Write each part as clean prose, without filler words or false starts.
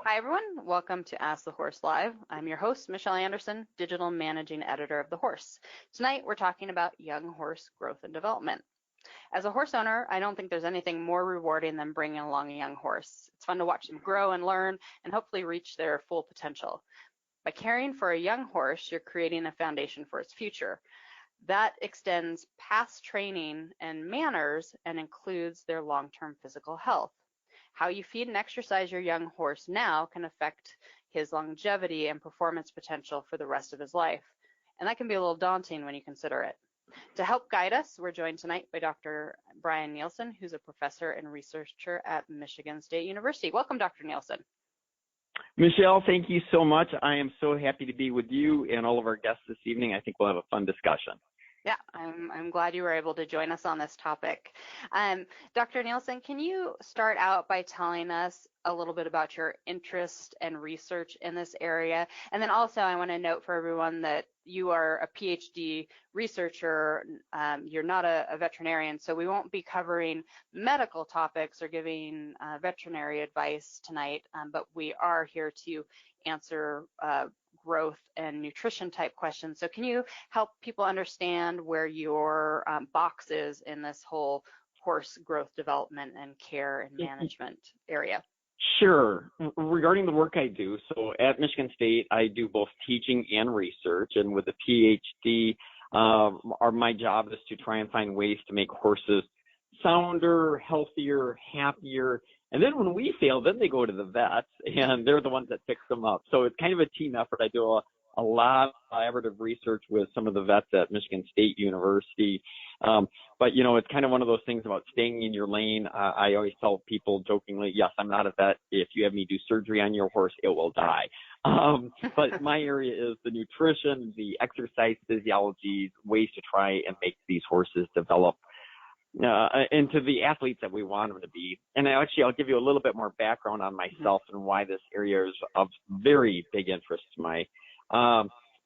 Hi, everyone. Welcome to Ask the Horse Live. I'm your host, Michelle Anderson, Digital Managing Editor of The Horse. Tonight, we're talking about young horse growth and development. As a horse owner, I don't think there's anything more rewarding than bringing along a young horse. It's fun to watch them grow and learn and hopefully reach their full potential. By caring for a young horse, you're creating a foundation for its future. That extends past training and manners and includes their long-term physical health. How you feed and exercise your young horse now can affect his longevity and performance potential for the rest of his life. And that can be a little daunting when you consider it. To help guide us, we're joined tonight by Dr. Brian Nielsen, who's a professor and researcher at Michigan State University. Welcome, Dr. Nielsen. Michelle, thank you so much. I am so happy to be with you and all of our guests this evening. I think we'll have a fun discussion. Yeah, I'm glad you were able to join us on this topic. Dr. Nielsen, can you start out by telling us a little bit about your interest and research in this area? And then also I want to note for everyone that you are a PhD researcher. You're not a veterinarian, so we won't be covering medical topics or giving veterinary advice tonight, but we are here to answer growth and nutrition type questions. So can you help people understand where your box is in this whole horse growth development and care and management area? Sure. Regarding the work I do, so at Michigan State, I do both teaching and research, and with the PhD, my job is to try and find ways to make horses sounder, healthier, happier. And then when we fail, then they go to the vets, and they're the ones that fix them up. So it's kind of a team effort. I do a lot of collaborative research with some of the vets at Michigan State University. But, you know, it's kind of one of those things about staying in your lane. I always tell people jokingly, yes, I'm not a vet. If you have me do surgery on your horse, it will die. But my area is the nutrition, the exercise physiology, ways to try and make these horses develop into the athletes that we want them to be. And I'll give you a little bit more background on myself and why this area is of very big interest to me.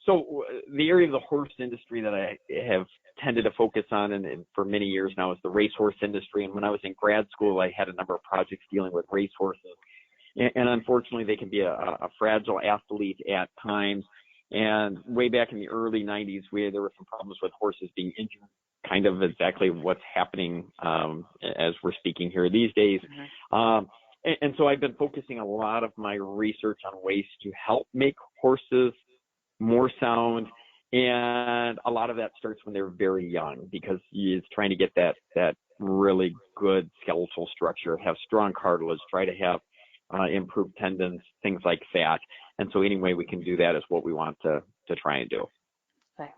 So the area of the horse industry that I have tended to focus on and for many years now is the racehorse industry. And when I was in grad school, I had a number of projects dealing with racehorses. And unfortunately, they can be a fragile athlete at times. And way back in the early 90s, there were some problems with horses being injured, kind of exactly what's happening as we're speaking here these days. And so I've been focusing a lot of my research on ways to help make horses more sound. And a lot of that starts when they're very young, because it's trying to get that really good skeletal structure, have strong cartilage, try to have improved tendons, things like that. And so any way we can do that is what we want to try and do. Okay.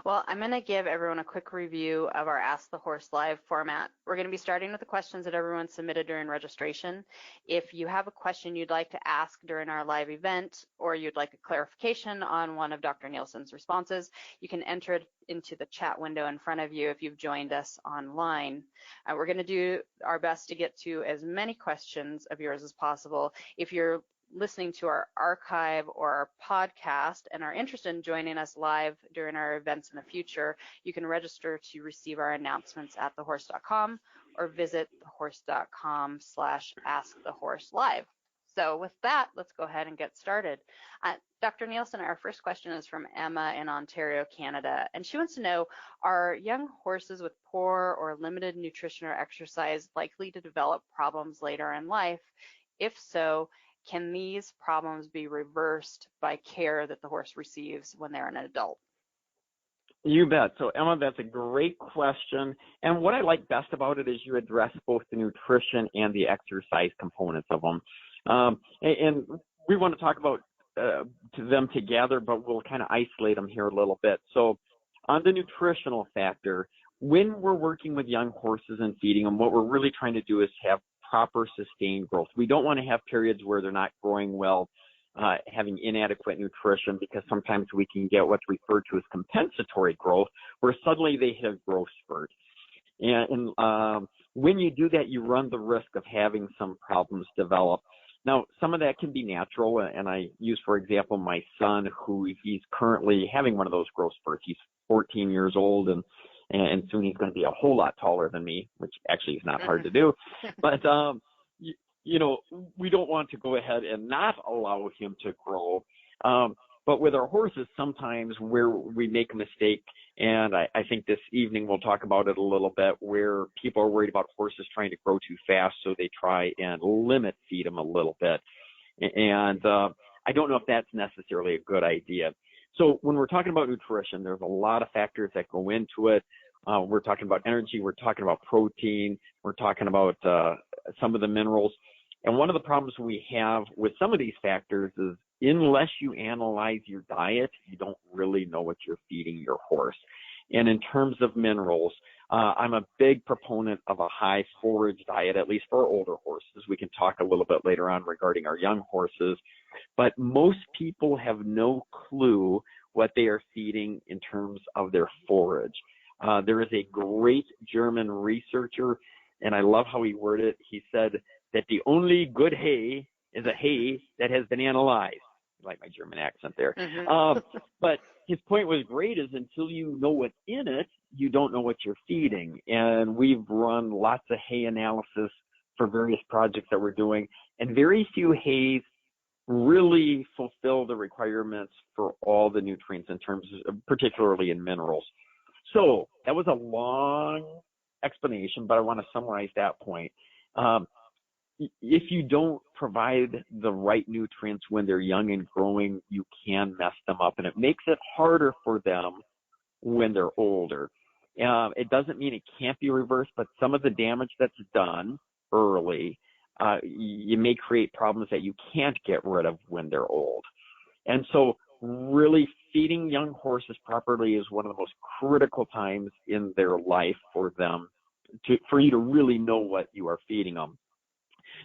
Well, I'm going to give everyone a quick review of our Ask the Horse Live format. We're going to be starting with the questions that everyone submitted during registration. If you have a question you'd like to ask during our live event, or you'd like a clarification on one of Dr. Nielsen's responses, you can enter it into the chat window in front of you if you've joined us online. We're going to do our best to get to as many questions of yours as possible. If you're listening to our archive or our podcast and are interested in joining us live during our events in the future, you can register to receive our announcements at thehorse.com or visit thehorse.com/askthehorse-live. So with that, let's go ahead and get started. Dr. Nielsen, our first question is from Emma in Ontario, Canada, and she wants to know, are young horses with poor or limited nutrition or exercise likely to develop problems later in life? If so, can these problems be reversed by care that the horse receives when they're an adult? You bet. So, Emma, that's a great question. And what I like best about it is you address both the nutrition and the exercise components of them. And we want to talk about them together, but we'll kind of isolate them here a little bit. So on the nutritional factor, when we're working with young horses and feeding them, what we're really trying to do is have proper sustained growth. We don't want to have periods where they're not growing well, having inadequate nutrition, because sometimes we can get what's referred to as compensatory growth, where suddenly they hit a growth spurt. And when you do that, you run the risk of having some problems develop. Now, some of that can be natural, and I use, for example, my son, who he's currently having one of those growth spurts. He's 14 years old, and soon he's going to be a whole lot taller than me, which actually is not hard to do. But we don't want to go ahead and not allow him to grow. But with our horses, sometimes where we make a mistake, and I think this evening we'll talk about it a little bit, where people are worried about horses trying to grow too fast, so they try and limit feed them a little bit. And I don't know if that's necessarily a good idea. So when we're talking about nutrition, there's a lot of factors that go into it. We're talking about energy, we're talking about protein, we're talking about some of the minerals. And one of the problems we have with some of these factors is unless you analyze your diet, you don't really know what you're feeding your horse. And in terms of minerals, I'm a big proponent of a high forage diet, at least for older horses. We can talk a little bit later on regarding our young horses. But most people have no clue what they are feeding in terms of their forage. There is a great German researcher, and I love how he worded it. He said that the only good hay is a hay that has been analyzed. I like my German accent there. Mm-hmm. But his point was great is until you know what's in it, you don't know what you're feeding. And we've run lots of hay analysis for various projects that we're doing, and very few hays really fulfill the requirements for all the nutrients in terms of, particularly in minerals. So that was a long explanation, but I want to summarize that point. If you don't provide the right nutrients when they're young and growing, you can mess them up, and it makes it harder for them when they're older. It doesn't mean it can't be reversed, but some of the damage that's done early, you may create problems that you can't get rid of when they're old. And so really feeding young horses properly is one of the most critical times in their life for them, for you to really know what you are feeding them.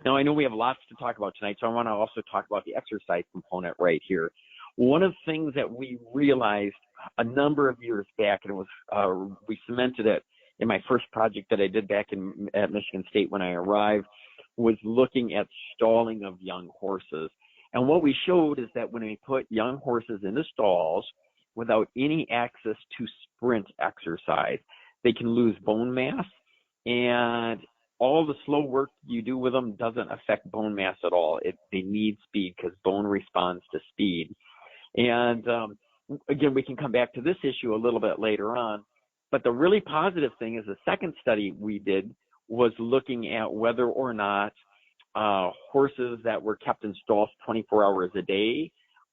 Now, I know we have lots to talk about tonight, so I want to also talk about the exercise component right here. One of the things that we realized a number of years back, and it was we cemented it in my first project that I did back at Michigan State when I arrived, was looking at stalling of young horses. And what we showed is that when we put young horses into stalls without any access to sprint exercise, they can lose bone mass, and all the slow work you do with them doesn't affect bone mass at all. They need speed because bone responds to speed. And again, we can come back to this issue a little bit later on. But the really positive thing is the second study we did was looking at whether or not horses that were kept in stalls 24 hours a day,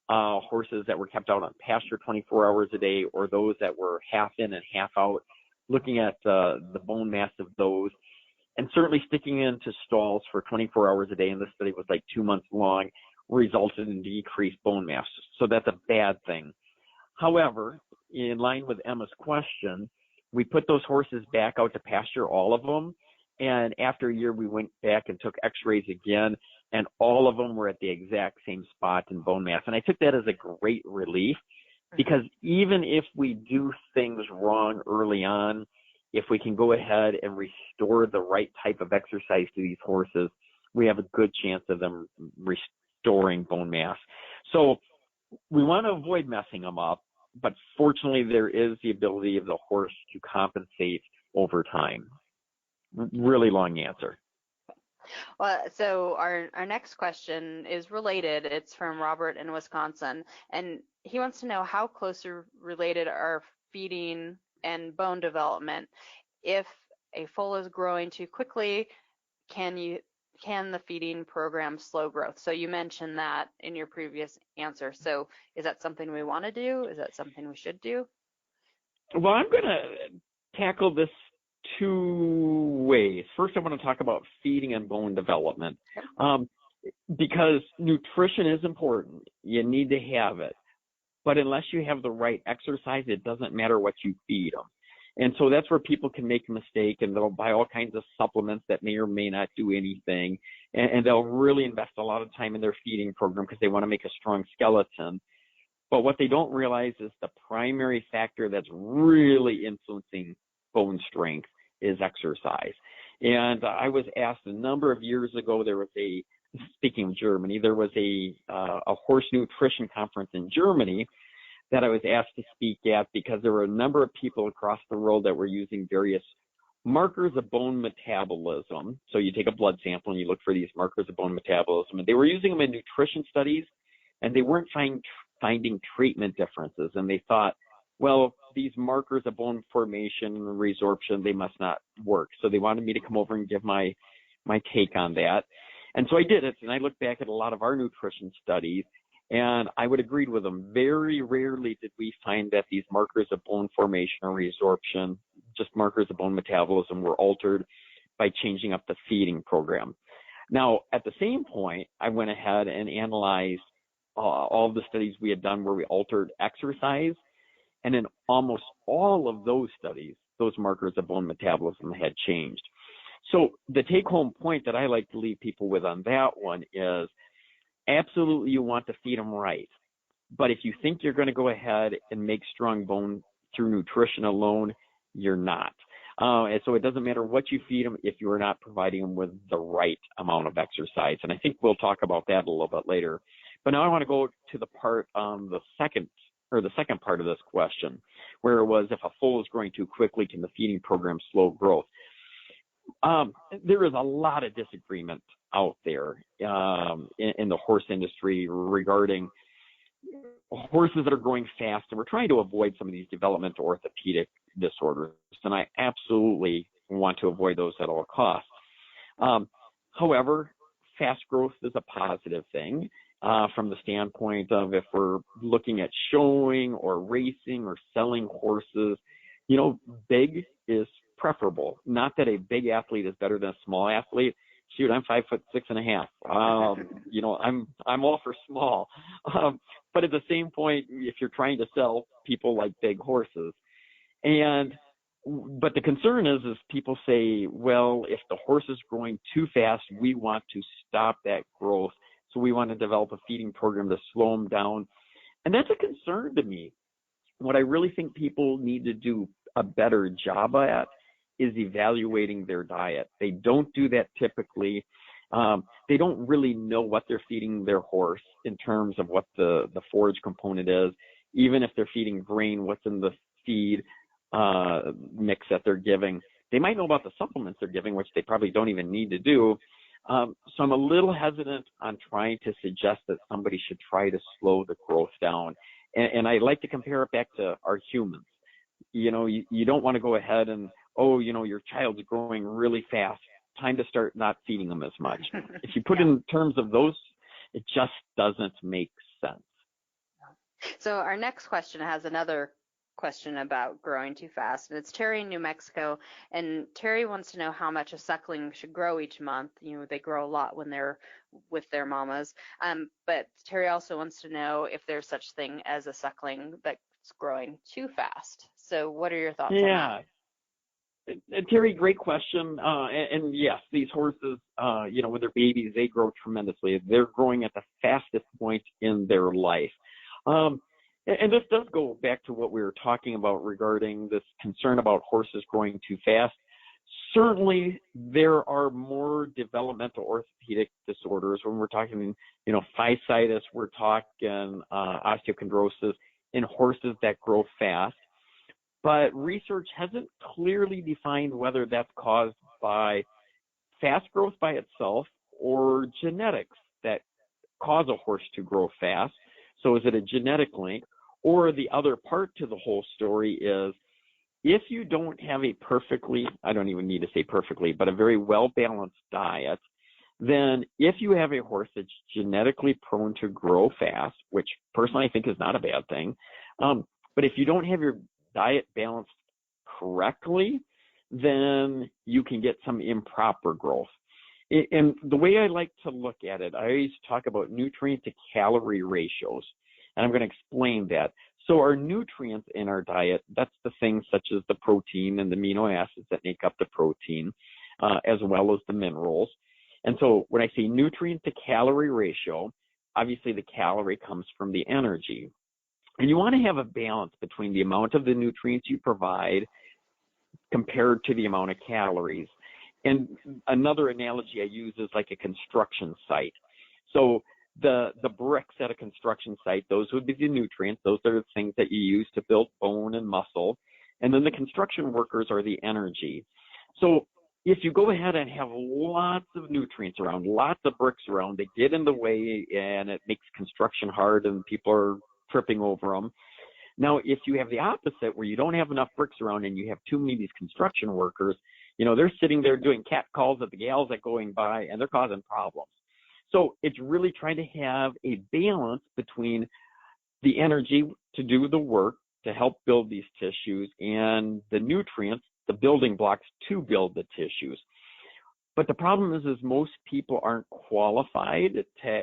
horses that were kept out on pasture 24 hours a day, or those that were half in and half out, looking at the bone mass of those. And certainly sticking into stalls for 24 hours a day, and this study was like 2 months long, resulted in decreased bone mass. So that's a bad thing. However, in line with Emma's question, we put those horses back out to pasture, all of them. And after a year, we went back and took x-rays again, and all of them were at the exact same spot in bone mass. And I took that as a great relief, because even if we do things wrong early on, if we can go ahead and restore the right type of exercise to these horses, we have a good chance of them restoring bone mass. So we want to avoid messing them up, but fortunately there is the ability of the horse to compensate over time. Really long answer. Well, so our next question is related. It's from Robert in Wisconsin, and he wants to know how closely related are feeding and bone development. If a foal is growing too quickly, can the feeding program slow growth? So you mentioned that in your previous answer. So is that something we want to do? Is that something we should do? Well, I'm going to tackle this two ways. First, I want to talk about feeding and bone development, because nutrition is important. You need to have it. But unless you have the right exercise, it doesn't matter what you feed them. And so that's where people can make a mistake, and they'll buy all kinds of supplements that may or may not do anything. And they'll really invest a lot of time in their feeding program because they want to make a strong skeleton. But what they don't realize is the primary factor that's really influencing bone strength is exercise. And I was asked a number of years ago, speaking of Germany, there was a horse nutrition conference in Germany that I was asked to speak at, because there were a number of people across the world that were using various markers of bone metabolism. So you take a blood sample and you look for these markers of bone metabolism. And they were using them in nutrition studies, and they weren't finding treatment differences. And they thought, well, these markers of bone formation and resorption, they must not work. So they wanted me to come over and give my take on that. And so I did it, and I looked back at a lot of our nutrition studies, and I would agree with them. Very rarely did we find that these markers of bone formation or resorption, just markers of bone metabolism, were altered by changing up the feeding program. Now, at the same point, I went ahead and analyzed all of the studies we had done where we altered exercise, and in almost all of those studies, those markers of bone metabolism had changed. So the take-home point that I like to leave people with on that one is absolutely you want to feed them right. But if you think you're going to go ahead and make strong bone through nutrition alone, you're not. And so it doesn't matter what you feed them if you are not providing them with the right amount of exercise. And I think we'll talk about that a little bit later. But now I want to go to the part on the second part of this question, where it was if a foal is growing too quickly, can the feeding program slow growth? There is a lot of disagreement out there in the horse industry regarding horses that are growing fast, and we're trying to avoid some of these developmental orthopedic disorders, and I absolutely want to avoid those at all costs. However, fast growth is a positive thing from the standpoint of if we're looking at showing or racing or selling horses, big is preferable. Not that a big athlete is better than a small athlete. Shoot, I'm 5'6.5". I'm all for small. But at the same point, if you're trying to sell, people like big horses. But the concern is people say, well, if the horse is growing too fast, we want to stop that growth. So we want to develop a feeding program to slow them down. And that's a concern to me. What I really think people need to do a better job at is evaluating their diet. They don't do that typically. They don't really know what they're feeding their horse in terms of what the forage component is. Even if they're feeding grain, what's in the feed mix that they're giving. They might know about the supplements they're giving, which they probably don't even need to do. So I'm a little hesitant on trying to suggest that somebody should try to slow the growth down. And I like to compare it back to our humans. You don't want to go ahead and, your child's growing really fast. Time to start not feeding them as much. If you put it in terms of those, it just doesn't make sense. So our next question has another question about growing too fast, and it's Terry in New Mexico, and Terry wants to know how much a suckling should grow each month. They grow a lot when they're with their mamas, but Terry also wants to know if there's such thing as a suckling that's growing too fast. So what are your thoughts on that? Terry, great question. And yes, these horses, when they're babies, they grow tremendously. They're growing at the fastest point in their life. And this does go back to what we were talking about regarding this concern about horses growing too fast. Certainly, there are more developmental orthopedic disorders when we're talking, fasciitis, we're talking osteochondrosis in horses that grow fast. But research hasn't clearly defined whether that's caused by fast growth by itself or genetics that cause a horse to grow fast. So is it a genetic link? Or the other part to the whole story is if you don't have a perfectly, I don't even need to say perfectly, but a very well-balanced diet, then if you have a horse that's genetically prone to grow fast, which personally I think is not a bad thing, but if you don't have your diet balanced correctly, then you can get some improper growth. And the way I like to look at it, I always talk about nutrient to calorie ratios, and I'm going to explain that. So our nutrients in our diet, that's the things such as the protein and the amino acids that make up the protein, as well as the minerals. And so when I say nutrient to calorie ratio, obviously the calorie comes from the energy. And you want to have a balance between the amount of the nutrients you provide compared to the amount of calories. And another analogy I use is like a construction site. So the bricks at a construction site, those would be the nutrients. Those are the things that you use to build bone and muscle. And then the construction workers are the energy. So if you go ahead and have lots of nutrients around, lots of bricks around, they get in the way and it makes construction hard and people are tripping over them. Now, if you have the opposite, where you don't have enough bricks around and you have too many of these construction workers, they're sitting there doing cat calls at the gals that are going by, and they're causing problems. So it's really trying to have a balance between the energy to do the work to help build these tissues and the nutrients, the building blocks to build the tissues. But the problem is most people aren't qualified to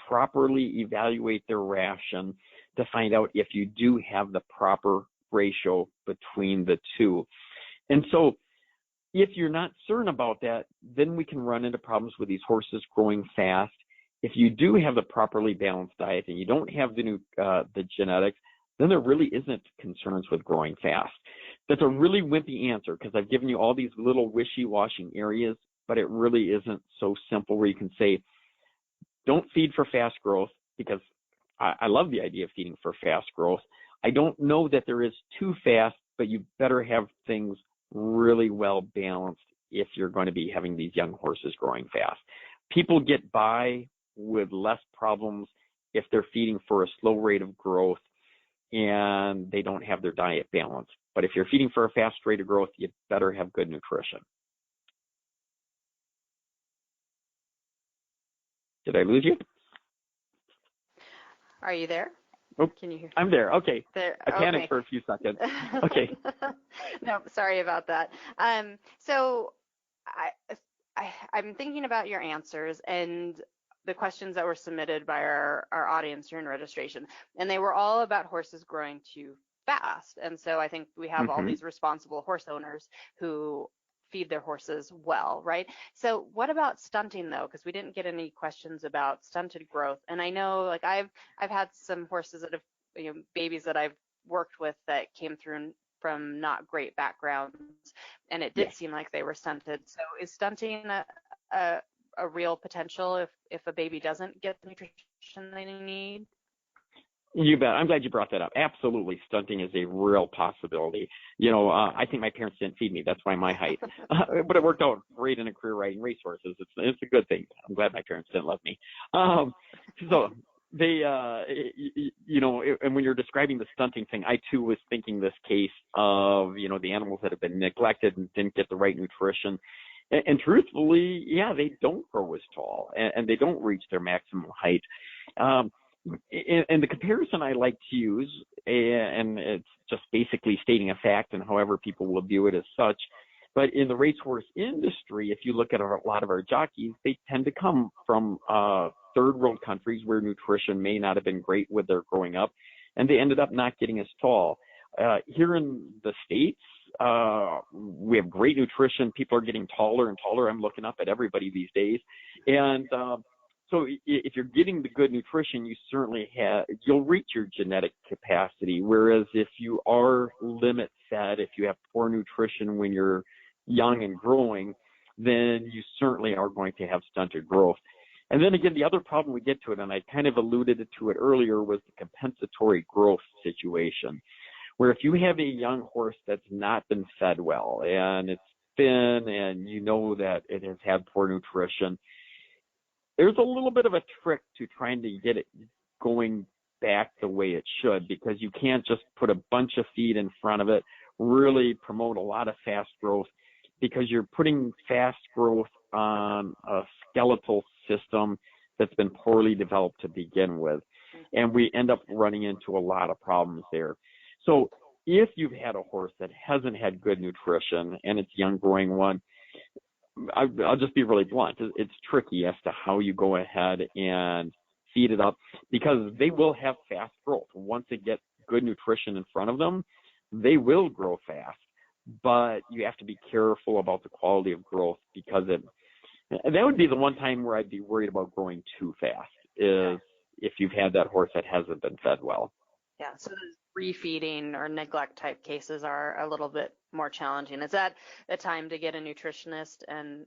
properly evaluate their ration to find out if you do have the proper ratio between the two. And so if you're not certain about that, then we can run into problems with these horses growing fast. If you do have the properly balanced diet and you don't have the genetics, then there really isn't concerns with growing fast. That's a really wimpy answer because I've given you all these little wishy-washy areas, but it really isn't so simple where you can say, don't feed for fast growth, because I love the idea of feeding for fast growth. I don't know that there is too fast, but you better have things really well balanced if you're going to be having these young horses growing fast. People get by with less problems if they're feeding for a slow rate of growth and they don't have their diet balanced. But if you're feeding for a fast rate of growth, you better have good nutrition. Did I lose you? Are you there? Oh, can you hear? I'm there. Okay. There. I panicked for a few seconds. Okay. No, sorry about that. So I'm thinking about your answers and the questions that were submitted by our audience during registration, and they were all about horses growing too fast. And so I think we have all these responsible horse owners who feed their horses well, right? So what about stunting though? Because we didn't get any questions about stunted growth. And I know, like, I've had some horses that have, babies that I've worked with that came through from not great backgrounds, and it did seem like they were stunted. So is stunting a real potential if a baby doesn't get the nutrition they need? You bet. I'm glad you brought that up. Absolutely. Stunting is a real possibility. I think my parents didn't feed me. That's why my height. But it worked out great in a career riding racehorses. It's a good thing. I'm glad my parents didn't love me. So they, and when you're describing the stunting thing, I too was thinking this case of, the animals that have been neglected and didn't get the right nutrition. And truthfully, they don't grow as tall and they don't reach their maximum height. And the comparison I like to use, and it's just basically stating a fact and however people will view it as such, but in the racehorse industry, if you look at a lot of our jockeys, they tend to come from third world countries where nutrition may not have been great with their growing up, and they ended up not getting as tall. Here in the States, we have great nutrition. People are getting taller and taller. I'm looking up at everybody these days. And so if you're getting the good nutrition, you'll reach your genetic capacity. Whereas if you are limit fed, if you have poor nutrition when you're young and growing, then you certainly are going to have stunted growth. And then again, the other problem we get to it, and I kind of alluded to it earlier, was the compensatory growth situation, where if you have a young horse that's not been fed well and it's thin and you know that it has had poor nutrition, there's a little bit of a trick to trying to get it going back the way it should, because you can't just put a bunch of feed in front of it, really promote a lot of fast growth, because you're putting fast growth on a skeletal system that's been poorly developed to begin with. And we end up running into a lot of problems there. So if you've had a horse that hasn't had good nutrition and it's a young growing one, I'll just be really blunt. It's tricky as to how you go ahead and feed it up, because they will have fast growth. Once they get good nutrition in front of them, they will grow fast. But you have to be careful about the quality of growth, because that would be the one time where I'd be worried about growing too fast, is if you've had that horse that hasn't been fed well. Yeah, so those refeeding or neglect type cases are a little bit more challenging. Is that a time to get a nutritionist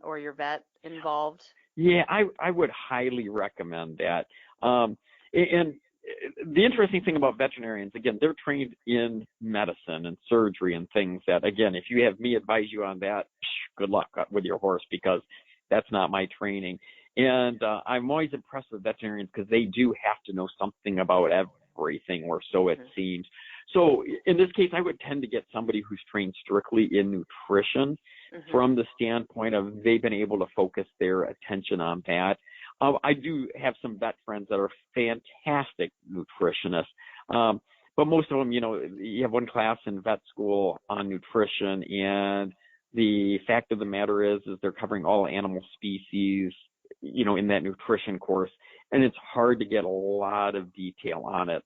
or your vet involved? Yeah, I would highly recommend that. And the interesting thing about veterinarians, again, they're trained in medicine and surgery and things that, again, if you have me advise you on that, good luck with your horse, because that's not my training. And I'm always impressed with veterinarians because they do have to know something about everything, or so it seems. So in this case, I would tend to get somebody who's trained strictly in nutrition from the standpoint of they've been able to focus their attention on that. I do have some vet friends that are fantastic nutritionists, but most of them, you have one class in vet school on nutrition, and the fact of the matter is they're covering all animal species, in that nutrition course, and it's hard to get a lot of detail on it.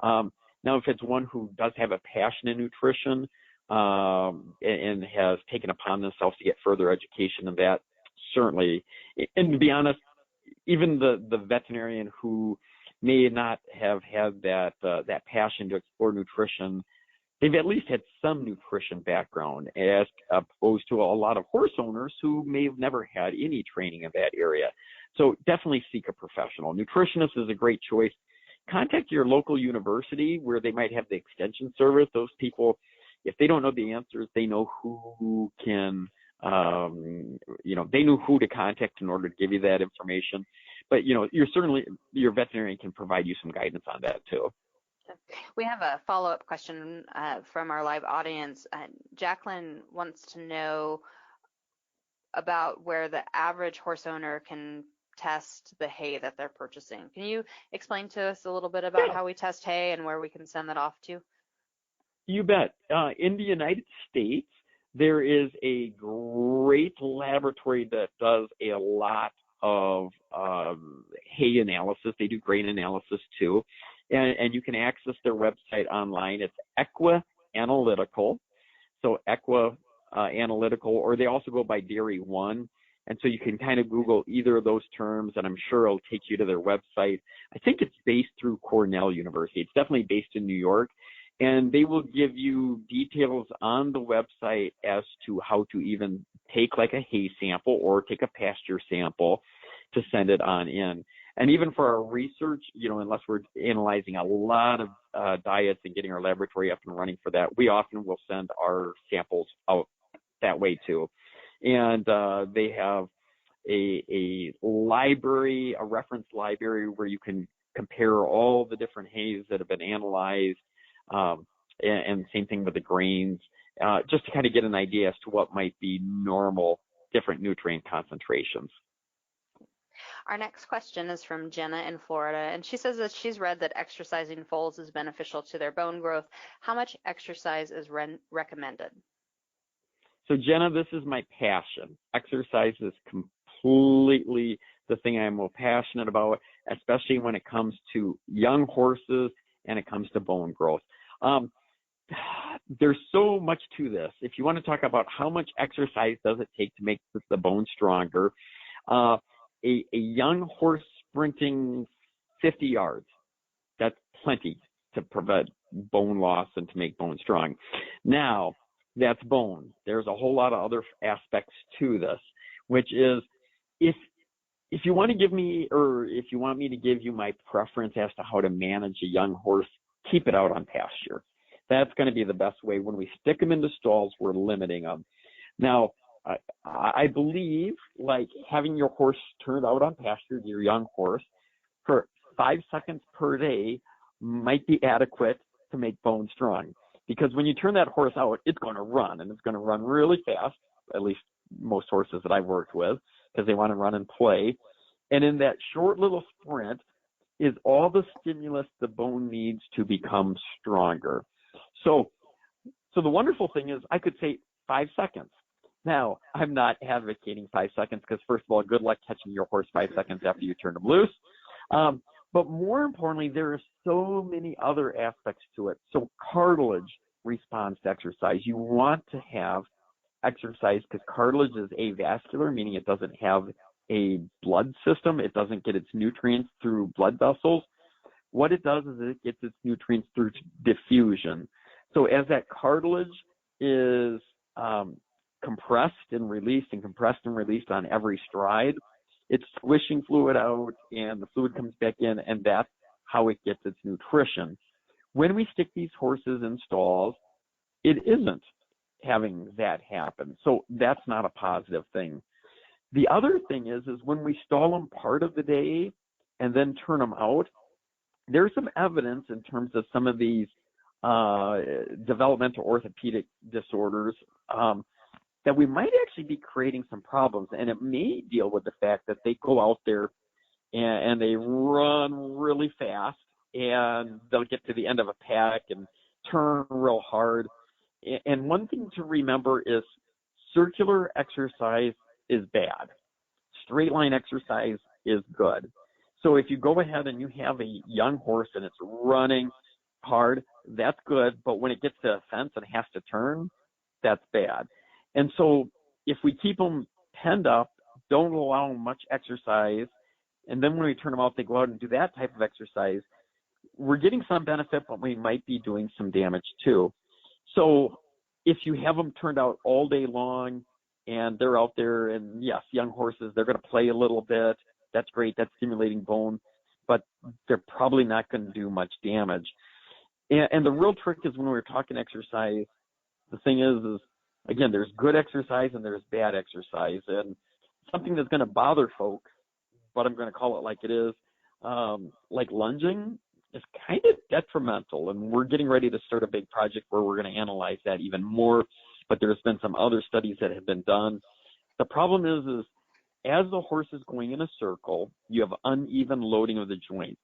Now, if it's one who does have a passion in nutrition and has taken upon themselves to get further education in that, certainly, and to be honest, even the veterinarian who may not have had that passion to explore nutrition, they've at least had some nutrition background, as opposed to a lot of horse owners who may have never had any training in that area. So definitely seek a professional. Nutritionist is a great choice. Contact your local university where they might have the extension service. Those people, if they don't know the answers, they know who can, they know who to contact in order to give you that information. But, your veterinarian can provide you some guidance on that too. We have a follow-up question from our live audience. Jacqueline wants to know about where the average horse owner can test the hay that they're purchasing. Can you explain to us a little bit about how we test hay and where we can send that off to? You bet. In the United States, there is a great laboratory that does a lot of hay analysis. They do grain analysis too. And you can access their website online. It's Equa Analytical. So Equa Analytical, or they also go by Dairy One. And so you can kind of Google either of those terms, and I'm sure it'll take you to their website. I think it's based through Cornell University. It's definitely based in New York. And they will give you details on the website as to how to even take like a hay sample or take a pasture sample to send it on in. And even for our research, unless we're analyzing a lot of diets and getting our laboratory up and running for that, we often will send our samples out that way too. And they have a library, a reference library where you can compare all the different hays that have been analyzed, and same thing with the grains, just to kind of get an idea as to what might be normal different nutrient concentrations. Our next question is from Jenna in Florida, and she says that she's read that exercising foals is beneficial to their bone growth. How much exercise is recommended? So Jenna, this is my passion. Exercise is completely the thing I'm more passionate about, especially when it comes to young horses and it comes to bone growth. There's so much to this. If you want to talk about how much exercise does it take to make the bone stronger, a young horse sprinting 50 yards, that's plenty to prevent bone loss and to make bone strong. Now, that's bone. There's a whole lot of other aspects to this, which is if you want to give me, or if you want me to give you my preference as to how to manage a young horse, keep it out on pasture. That's going to be the best way. When we stick them into stalls, we're limiting them. Now, I believe like having your horse turned out on pasture, your young horse, for 5 seconds per day might be adequate to make bone strong. Because when you turn that horse out, it's going to run, and it's going to run really fast, at least most horses that I've worked with, because they want to run and play. And in that short little sprint is all the stimulus the bone needs to become stronger. So the wonderful thing is I could say 5 seconds. Now, I'm not advocating 5 seconds because, first of all, good luck catching your horse 5 seconds after you turn him loose. But more importantly, there are so many other aspects to it. So cartilage responds to exercise. You want to have exercise because cartilage is avascular, meaning it doesn't have a blood system. It doesn't get its nutrients through blood vessels. What it does is it gets its nutrients through diffusion. So as that cartilage is compressed and released on every stride, it's squishing fluid out and the fluid comes back in, and that's how it gets its nutrition. When we stick these horses in stalls, it isn't having that happen. So that's not a positive thing. The other thing is when we stall them part of the day and then turn them out, there's some evidence in terms of some of these developmental orthopedic disorders that we might actually be creating some problems. And it may deal with the fact that they go out there and they run really fast, and they'll get to the end of a paddock and turn real hard. And one thing to remember is circular exercise is bad. Straight line exercise is good. So if you go ahead and you have a young horse and it's running hard, that's good. But when it gets to a fence and has to turn, that's bad. And so if we keep them penned up, don't allow them much exercise, and then when we turn them out, they go out and do that type of exercise, we're getting some benefit, but we might be doing some damage too. So if you have them turned out all day long and they're out there, and yes, young horses, they're going to play a little bit. That's great. That's stimulating bone, but they're probably not going to do much damage. And the real trick is when we're talking exercise, the thing is again, there's good exercise and there's bad exercise. And something that's going to bother folks, but I'm going to call it like it is, like lunging, is kind of detrimental. And we're getting ready to start a big project where we're going to analyze that even more. But there's been some other studies that have been done. The problem is as the horse is going in a circle, you have uneven loading of the joint.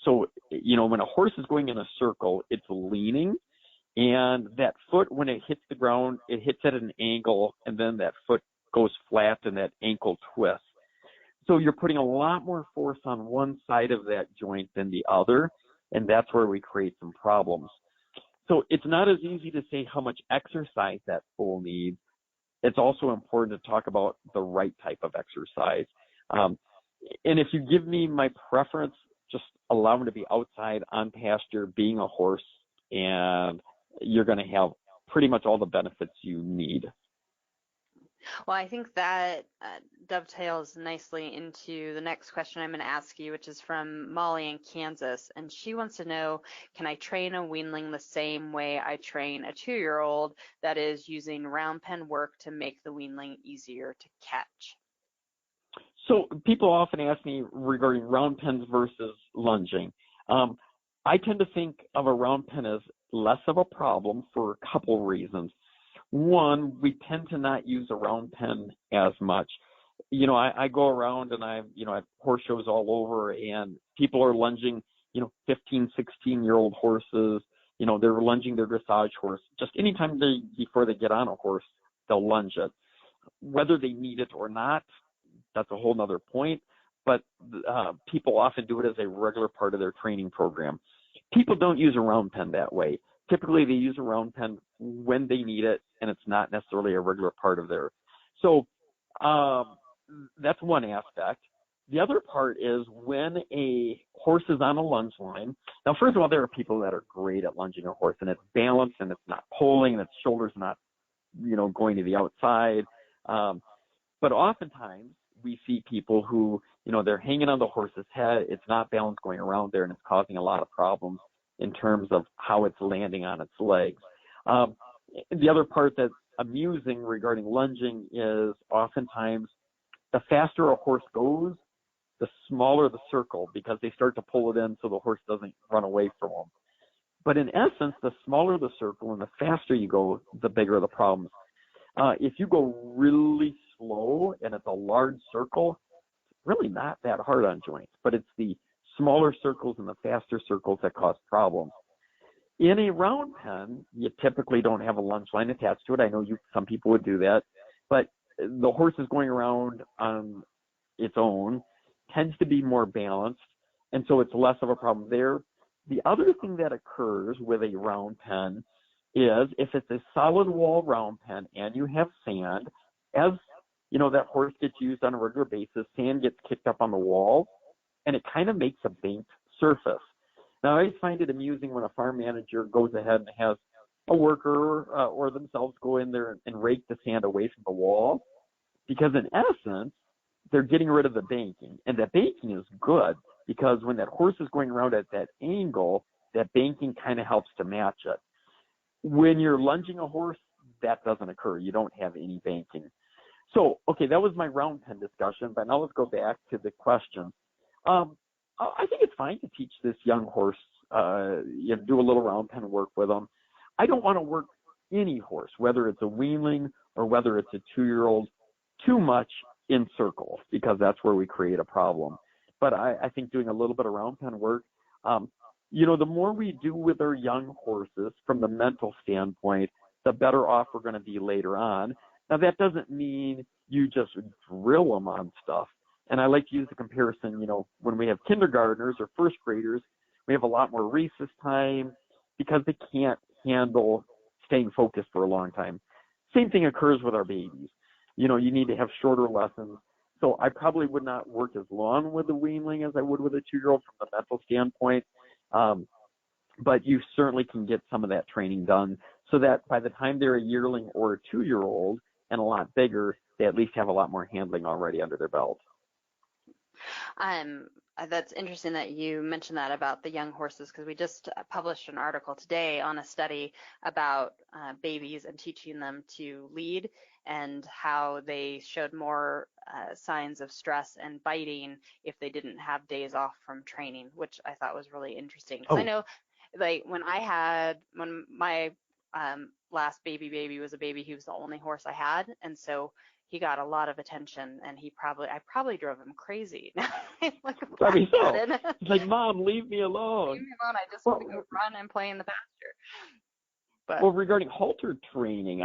So, when a horse is going in a circle, it's leaning, and that foot, when it hits the ground, it hits at an angle, and then that foot goes flat and that ankle twists. So you're putting a lot more force on one side of that joint than the other, and that's where we create some problems. So it's not as easy to say how much exercise that foal needs. It's also important to talk about the right type of exercise. And if you give me my preference, just allow me to be outside on pasture, being a horse, and you're going to have pretty much all the benefits you need. Well, I think that dovetails nicely into the next question I'm going to ask you, which is from Molly in Kansas. And she wants to know, can I train a weanling the same way I train a 2-year-old, that is using round pen work to make the weanling easier to catch? So people often ask me regarding round pens versus lunging. I tend to think of a round pen as less of a problem for a couple reasons. One, we tend to not use a round pen as much. I go around and I have horse shows all over, and people are lunging, 15, 16-year-old horses. They're lunging their dressage horse. Just anytime before they get on a horse, they'll lunge it. Whether they need it or not, that's a whole nother point. But people often do it as a regular part of their training program. People don't use a round pen that way. Typically, they use a round pen when they need it, and it's not necessarily a regular part of their. So that's one aspect. The other part is when a horse is on a lunge line. Now, first of all, there are people that are great at lunging a horse, and it's balanced, and it's not pulling, and its shoulders not, going to the outside. But oftentimes, we see people who, they're hanging on the horse's head. It's not balanced going around there, and it's causing a lot of problems in terms of how it's landing on its legs. The other part that's amusing regarding lunging is oftentimes the faster a horse goes, the smaller the circle, because they start to pull it in so the horse doesn't run away from them. But in essence, the smaller the circle and the faster you go, the bigger the problems. If you go really slow and it's a large circle, it's really not that hard on joints, but it's the smaller circles and the faster circles that cause problems. In a round pen, you typically don't have a lunge line attached to it. I know some people would do that, but the horse is going around on its own, tends to be more balanced, and so it's less of a problem there. The other thing that occurs with a round pen is if it's a solid wall round pen and you have sand, as that horse gets used on a regular basis, sand gets kicked up on the wall, and it kind of makes a banked surface. Now, I always find it amusing when a farm manager goes ahead and has a worker or themselves go in there and rake the sand away from the wall, because in essence, they're getting rid of the banking. And that banking is good because when that horse is going around at that angle, that banking kind of helps to match it. When you're lunging a horse, that doesn't occur. You don't have any banking. So, okay, that was my round pen discussion, but now let's go back to the question. I think it's fine to teach this young horse, do a little round pen work with them. I don't want to work any horse, whether it's a weanling or whether it's a 2-year-old, too much in circles, because that's where we create a problem. But I think doing a little bit of round pen work, the more we do with our young horses from the mental standpoint, the better off we're going to be later on. Now, that doesn't mean you just drill them on stuff. And I like to use the comparison, when we have kindergartners or first graders, we have a lot more recess time because they can't handle staying focused for a long time. Same thing occurs with our babies. You need to have shorter lessons. So I probably would not work as long with a weanling as I would with a 2-year-old from the mental standpoint. But you certainly can get some of that training done so that by the time they're a yearling or a 2-year-old and a lot bigger, they at least have a lot more handling already under their belt. That's interesting that you mentioned that about the young horses, because we just published an article today on a study about babies and teaching them to lead and how they showed more signs of stress and biting if they didn't have days off from training, which I thought was really interesting. Because I know, like, when my last baby was a baby, he was the only horse I had, and so he got a lot of attention, and I probably drove him crazy. Probably so. He's like, Mom, leave me alone. Leave me alone. I just want to go run and play in the pasture. But, well, regarding halter training,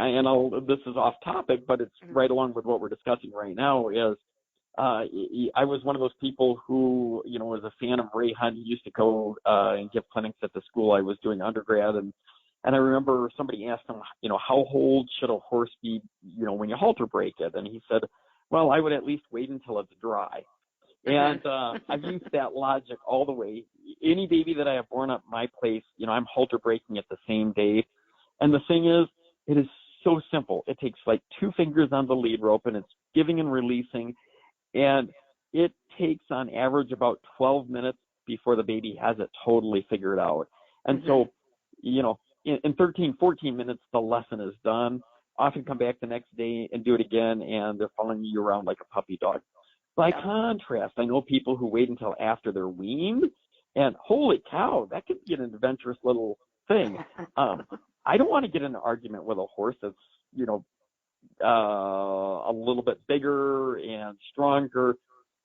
this is off topic, but it's right along with what we're discussing right now, is I was one of those people who, was a fan of Ray Hunt. He used to go and give clinics at the school I was doing undergrad, and I remember somebody asked him, how old should a horse be, when you halter break it? And he said, well, I would at least wait until it's dry. And I've used that logic all the way. Any baby that I have born at my place, I'm halter breaking it the same day. And the thing is, it is so simple. It takes like 2 fingers on the lead rope, and it's giving and releasing. And it takes on average about 12 minutes before the baby has it totally figured out. And so, in 13, 14 minutes, the lesson is done. Often come back the next day and do it again, and they're following you around like a puppy dog. By contrast, I know people who wait until after they're weaned, and holy cow, that could be an adventurous little thing. I don't want to get in an argument with a horse that's, a little bit bigger and stronger.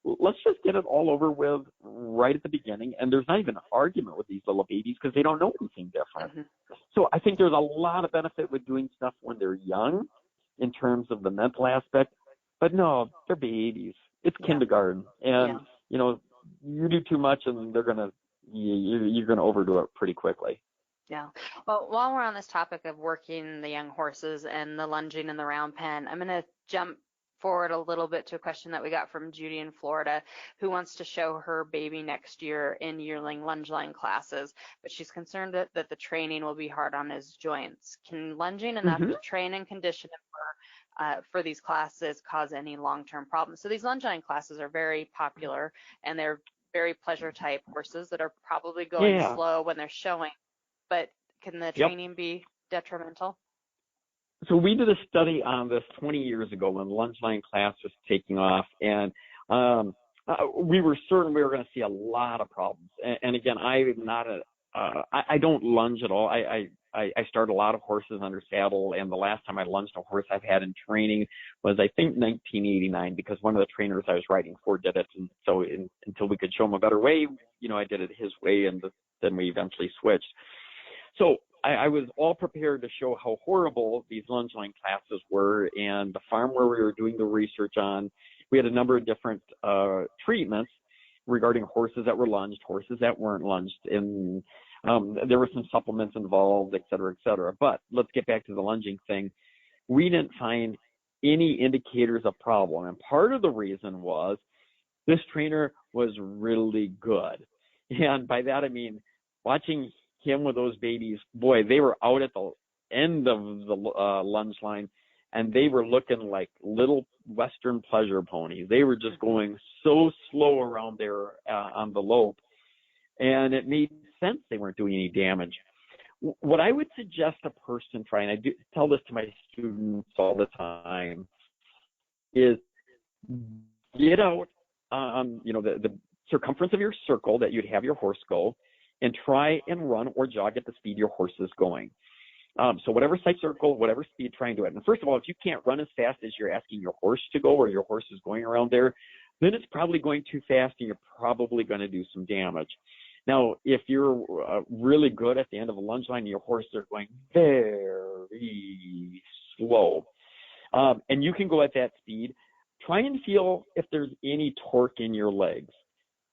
Let's just get it all over with right at the beginning. And there's not even an argument with these little babies because they don't know anything different. So I think there's a lot of benefit with doing stuff when they're young in terms of the mental aspect. But no, they're babies. It's kindergarten. And, you do too much and you're going to overdo it pretty quickly. Yeah. Well, while we're on this topic of working the young horses and the lunging and the round pen, I'm going to jump forward a little bit to a question that we got from Judy in Florida, who wants to show her baby next year in yearling lunge line classes, but she's concerned that the training will be hard on his joints. Can lunging enough to train and condition him for these classes cause any long-term problems? So these lunge line classes are very popular, and they're very pleasure type horses that are probably going slow when they're showing. But can the training be detrimental? So we did a study on this 20 years ago when lunge line class was taking off, and we were certain we were going to see a lot of problems. And again, I don't lunge at all. I start a lot of horses under saddle, and the last time I lunged a horse I've had in training was, I think, 1989, because one of the trainers I was riding for did it. And so until we could show him a better way, I did it his way, and then we eventually switched. So I was all prepared to show how horrible these lunge line classes were, and the farm where we were doing the research on, we had a number of different treatments regarding horses that were lunged, horses that weren't lunged, and there were some supplements involved, et cetera, et cetera. But let's get back to the lunging thing. We didn't find any indicators of problem, and part of the reason was this trainer was really good. And by that I mean, watching him with those babies, boy, they were out at the end of the lunge line, and they were looking like little Western pleasure ponies. They were just going so slow around there on the lope, and it made sense they weren't doing any damage. What I would suggest a person try, and I do tell this to my students all the time, is get out on the circumference of your circle that you'd have your horse go, and try and run or jog at the speed your horse is going. So whatever size circle, whatever speed, try and do it. And first of all, if you can't run as fast as you're asking your horse to go, or your horse is going around there, then it's probably going too fast and you're probably going to do some damage. Now, if you're really good at the end of a lunge line and your horse are going very slow, and you can go at that speed, try and feel if there's any torque in your legs.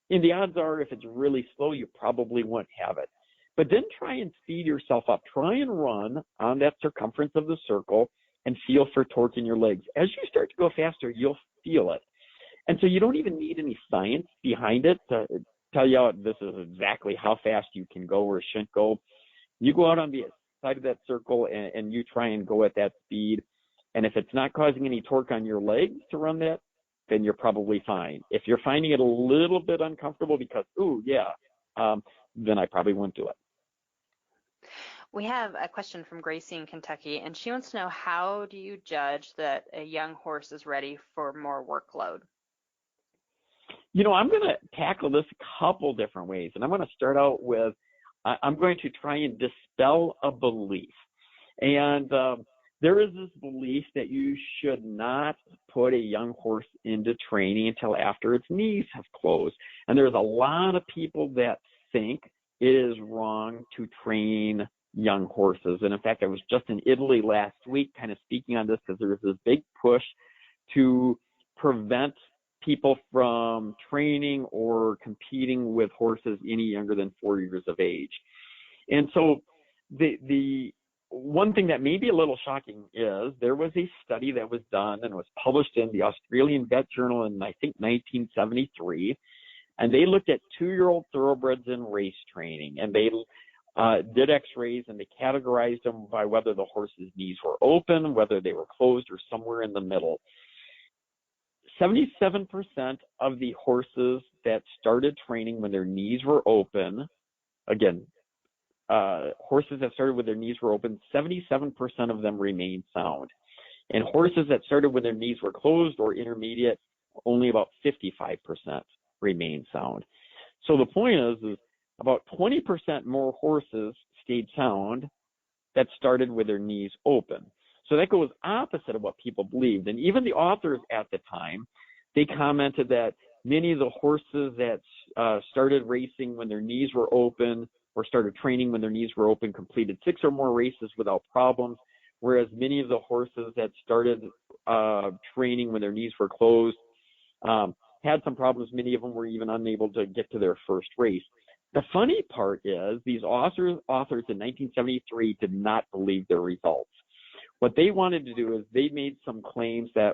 And the odds are, if it's really slow, you probably won't have it. But then try and speed yourself up. Try and run on that circumference of the circle and feel for torque in your legs. As you start to go faster, you'll feel it. And so you don't even need any science behind it to tell you this is exactly how fast you can go or shouldn't go. You go out on the side of that circle and you try and go at that speed. And if it's not causing any torque on your legs to run that, then you're probably fine. If you're finding it a little bit uncomfortable because, then I probably wouldn't do it. We have a question from Gracie in Kentucky, and she wants to know, how do you judge that a young horse is ready for more workload? I'm going to tackle this a couple different ways, and I'm going to start out with, I'm going to try and dispel a belief. And there is this belief that you should not put a young horse into training until after its knees have closed. And there's a lot of people that think it is wrong to train young horses. And in fact, I was just in Italy last week kind of speaking on this because there was this big push to prevent people from training or competing with horses any younger than 4 years of age. And so the one thing that may be a little shocking is there was a study that was done and was published in the Australian Vet Journal in, I think, 1973. And they looked at 2-year-old thoroughbreds in race training, and they did x-rays, and they categorized them by whether the horse's knees were open, whether they were closed, or somewhere in the middle. 77% of the horses that started training when their knees were open, again, horses that started with their knees were open, 77% of them remained sound. And horses that started when their knees were closed or intermediate, only about 55% remained sound. So the point is about 20% more horses stayed sound that started with their knees open. So that goes opposite of what people believed. And even the authors at the time, they commented that many of the horses that started racing when their knees were open or started training when their knees were open completed 6 or more races without problems, whereas many of the horses that started training when their knees were closed had some problems. Many of them were even unable to get to their first race. The funny part is these authors in 1973 did not believe their results. What they wanted to do is they made some claims that,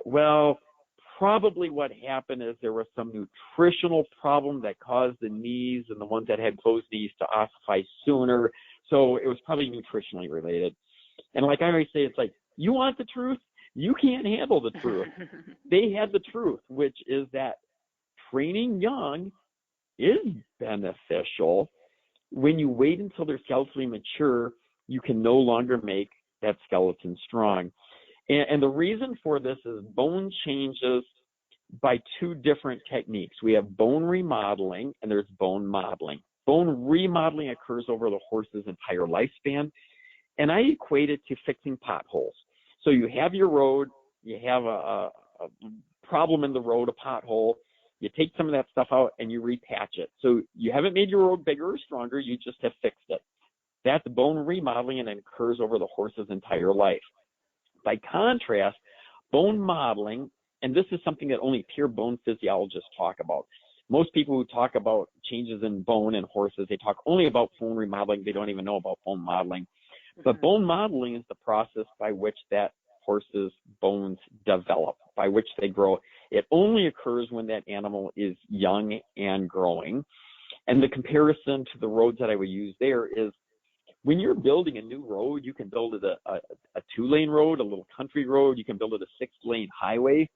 probably what happened is there was some nutritional problem that caused the knees and the ones that had closed knees to ossify sooner. So it was probably nutritionally related. And like I always say, it's like, you want the truth? You can't handle the truth. They had the truth, which is that training young is beneficial. When you wait until they're skeletally mature, you can no longer make that skeleton strong. And the reason for this is bone changes by 2 different techniques. We have bone remodeling and there's bone modeling. Bone remodeling occurs over the horse's entire lifespan, and I equate it to fixing potholes. So you have your road, you have a problem in the road, a pothole, you take some of that stuff out and you repatch it. So you haven't made your road bigger or stronger, you just have fixed it. That's bone remodeling, and it occurs over the horse's entire life. By contrast, bone modeling, and this is something that only pure bone physiologists talk about. Most people who talk about changes in bone in horses, they talk only about bone remodeling. They don't even know about bone modeling. But bone modeling is the process by which that horse's bones develop, by which they grow. It only occurs when that animal is young and growing. And the comparison to the roads that I would use there is, when you're building a new road, you can build it a 2-lane road, a little country road. You can build it a 6-lane highway.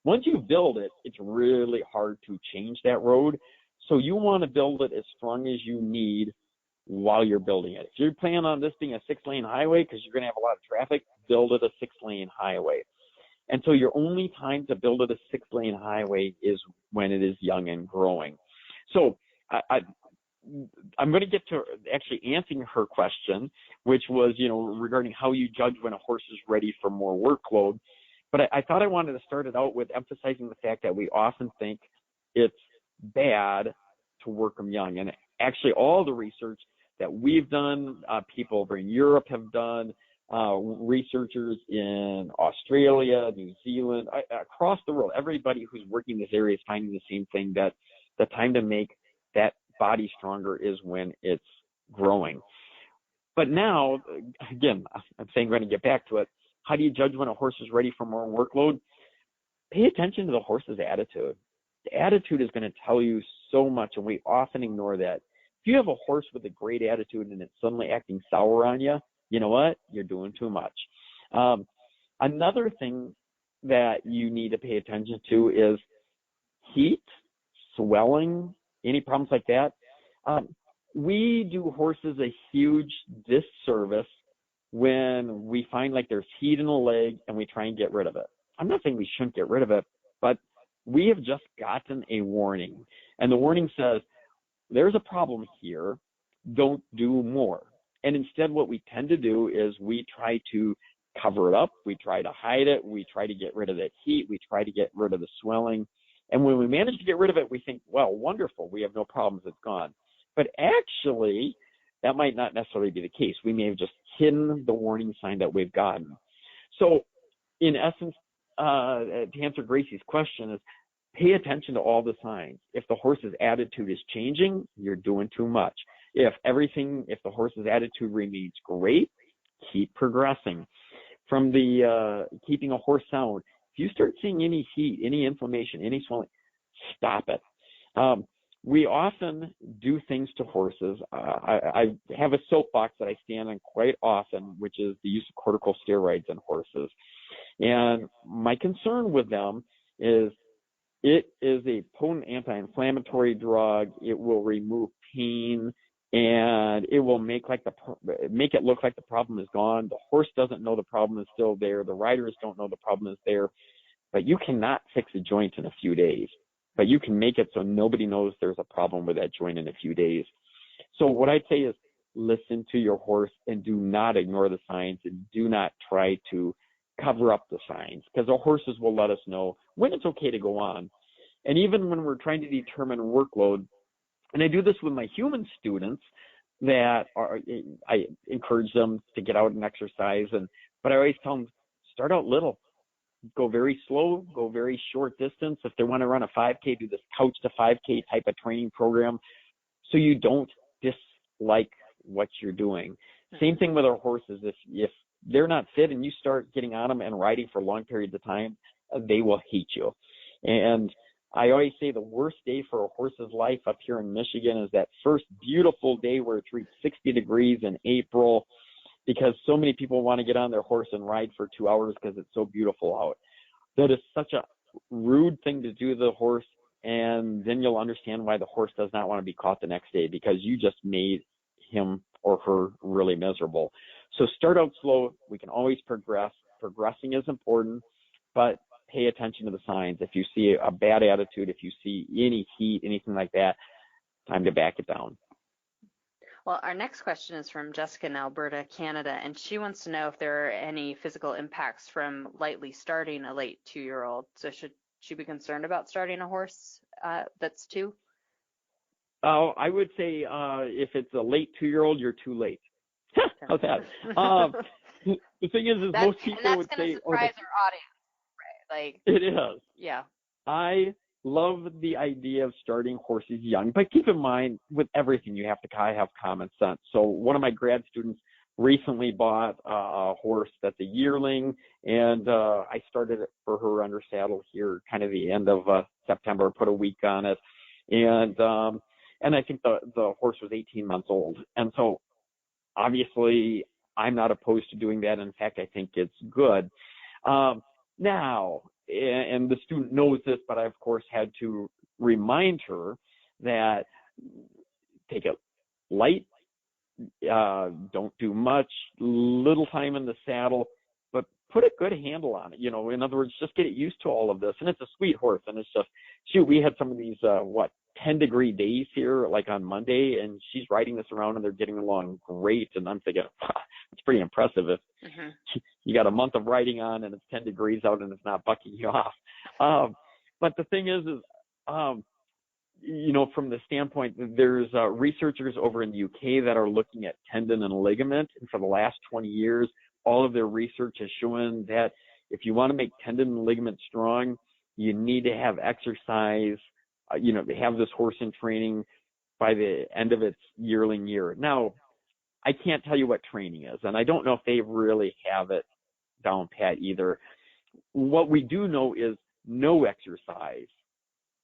Once you build it, it's really hard to change that road. So you want to build it as strong as you need while you're building it. If you're planning on this being a 6-lane highway because you're going to have a lot of traffic, build it a 6-lane highway. And so your only time to build it a 6-lane highway is when it is young and growing. So I'm going to get to actually answering her question, which was, regarding how you judge when a horse is ready for more workload. But I thought I wanted to start it out with emphasizing the fact that we often think it's bad to work them young. And actually all the research that we've done, people over in Europe have done, researchers in Australia, New Zealand, across the world, everybody who's working this area is finding the same thing, that the time to make that body stronger is when it's growing. But now, again, I'm saying we're going to get back to it. How do you judge when a horse is ready for more workload? Pay attention to the horse's attitude. The attitude is going to tell you so much, and we often ignore that. If you have a horse with a great attitude and it's suddenly acting sour on you, you know what? You're doing too much. Another thing that you need to pay attention to is heat, swelling, any problems like that. We do horses a huge disservice when we find like there's heat in the leg and we try and get rid of it. I'm not saying we shouldn't get rid of it, but we have just gotten a warning. And the warning says, there's a problem here, don't do more. And instead what we tend to do is we try to cover it up, we try to hide it, we try to get rid of that heat, we try to get rid of the swelling. And when we manage to get rid of it, we think, well, wonderful, we have no problems, it's gone. But actually, that might not necessarily be the case. We may have just hidden the warning sign that we've gotten. So in essence, to answer Gracie's question is, pay attention to all the signs. If the horse's attitude is changing, you're doing too much. If the horse's attitude remains great, keep progressing. From the keeping a horse sound, if you start seeing any heat, any inflammation, any swelling, stop it. We often do things to horses. I have a soapbox that I stand on quite often, which is the use of corticosteroids in horses. And my concern with them is it is a potent anti-inflammatory drug. It will remove pain, and it will make it look like the problem is gone. The horse doesn't know the problem is still there. The riders don't know the problem is there. But you cannot fix a joint in a few days. But you can make it so nobody knows there's a problem with that joint in a few days. So what I'd say is listen to your horse and do not ignore the signs, and do not try to cover up the signs, because our horses will let us know when it's okay to go on. And even when we're trying to determine workload, and I do this with my human students I encourage them to get out and exercise, but I always tell them, start out little. Go very slow, go very short distance. If they want to run a 5K, do this couch to 5K type of training program so you don't dislike what you're doing. Same thing with our horses. If they're not fit and you start getting on them and riding for long periods of time, they will hate you. And I always say the worst day for a horse's life up here in Michigan is that first beautiful day where it's reached 60 degrees in April, because so many people want to get on their horse and ride for 2 hours because it's so beautiful out. That is such a rude thing to do to the horse, and then you'll understand why the horse does not want to be caught the next day, because you just made him or her really miserable. So start out slow. We can always progress. Progressing is important, but pay attention to the signs. If you see a bad attitude, if you see any heat, anything like that, time to back it down. Well, our next question is from Jessica in Alberta, Canada, and she wants to know if there are any physical impacts from lightly starting a late 2-year-old. So should she be concerned about starting a horse that's 2? Oh, I would say if it's a late 2-year-old, you're too late. How's that? The thing is most people would say, surprise our audience, right? Like it is. Yeah. I love the idea of starting horses young, but keep in mind with everything you have to have common sense. So one of my grad students recently bought a horse that's a yearling, and I started it for her under saddle here kind of the end of September, put a week on it, and I think the horse was 18 months old. And so obviously I'm not opposed to doing that. In fact, I think it's good. Now, and the student knows this, but I, of course, had to remind her that take it light, don't do much, little time in the saddle, but put a good handle on it. In other words, just get it used to all of this. And it's a sweet horse. And it's just, shoot, we had some of these, 10-degree days here, like on Monday, and she's riding this around and they're getting along great. And I'm thinking, it's pretty impressive if you got a month of riding on and it's 10 degrees out and it's not bucking you off. But the thing is from the standpoint, there's researchers over in the UK that are looking at tendon and ligament. And for the last 20 years, all of their research has shown that if you want to make tendon and ligament strong, you need to have exercise, to have this horse in training by the end of its yearling year. Now, I can't tell you what training is, and I don't know if they really have it down pat either. What we do know is no exercise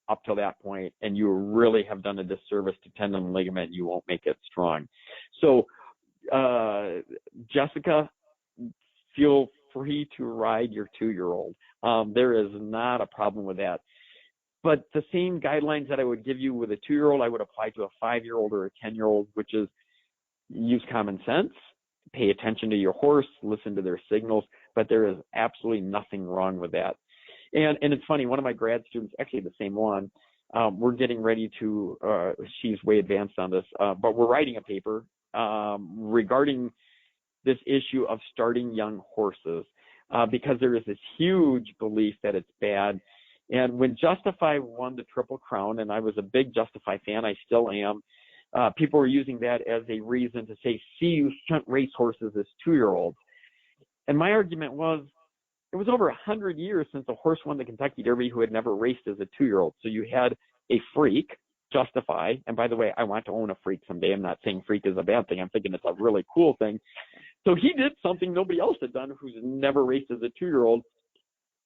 up to that point, and you really have done a disservice to tendon and ligament. You won't make it strong. So, Jessica, feel free to ride your 2-year-old. There is not a problem with that. But the same guidelines that I would give you with a 2-year-old, I would apply to a 5-year-old or a 10-year-old, which is use common sense, pay attention to your horse, listen to their signals, but there is absolutely nothing wrong with that. And it's funny, one of my grad students, actually the same one, we're getting ready to, she's way advanced on this, but we're writing a paper regarding this issue of starting young horses because there is this huge belief that it's bad. And when Justify won the Triple Crown, and I was a big Justify fan, I still am, people were using that as a reason to say, see, you shouldn't race horses as 2-year-olds. And my argument was, it was over 100 years since a horse won the Kentucky Derby who had never raced as a 2-year-old. So you had a freak, Justify, and by the way, I want to own a freak someday. I'm not saying freak is a bad thing. I'm thinking it's a really cool thing. So he did something nobody else had done who's never raced as a 2-year-old.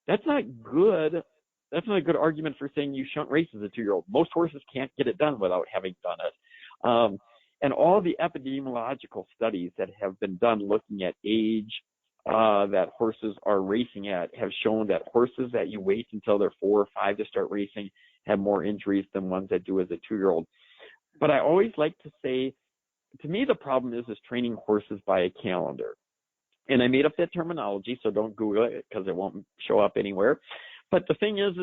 That's not good. That's not a good argument for saying you shouldn't race as a 2-year-old. Most horses can't get it done without having done it. And all the epidemiological studies that have been done looking at age that horses are racing at have shown that horses that you wait until they're 4 or 5 to start racing have more injuries than ones that do as a 2-year-old. But I always like to say, to me, the problem is training horses by a calendar. And I made up that terminology, so don't Google it because it won't show up anywhere. But the thing is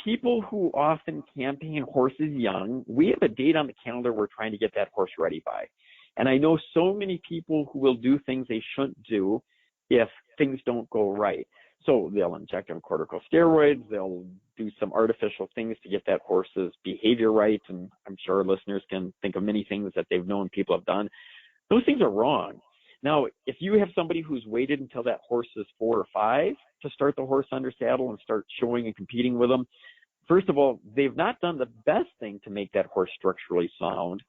people who often campaign horses young, we have a date on the calendar we're trying to get that horse ready by. And I know so many people who will do things they shouldn't do if things don't go right. So they'll inject them corticosteroids, they'll do some artificial things to get that horse's behavior right. And I'm sure our listeners can think of many things that they've known people have done. Those things are wrong. Now, if you have somebody who's waited until that horse is 4 or 5 to start the horse under saddle and start showing and competing with them, first of all, they've not done the best thing to make that horse structurally sound,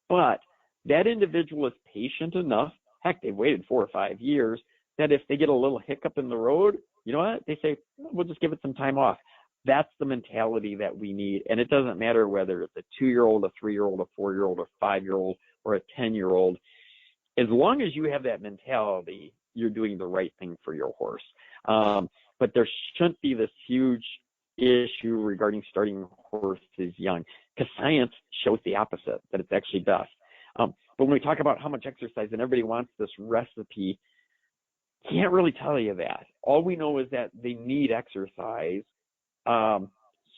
but that individual is patient enough, heck, they've waited 4 or 5 years, that if they get a little hiccup in the road, you know what, they say, we'll just give it some time off. That's the mentality that we need, and it doesn't matter whether it's a 2-year-old, a 3-year-old, a 4-year-old, a 5-year-old, or a 10-year-old. As long as you have that mentality, you're doing the right thing for your horse. But there shouldn't be this huge issue regarding starting horses young, because science shows the opposite, that it's actually best. But when we talk about how much exercise, and everybody wants this recipe, can't really tell you that. All we know is that they need exercise.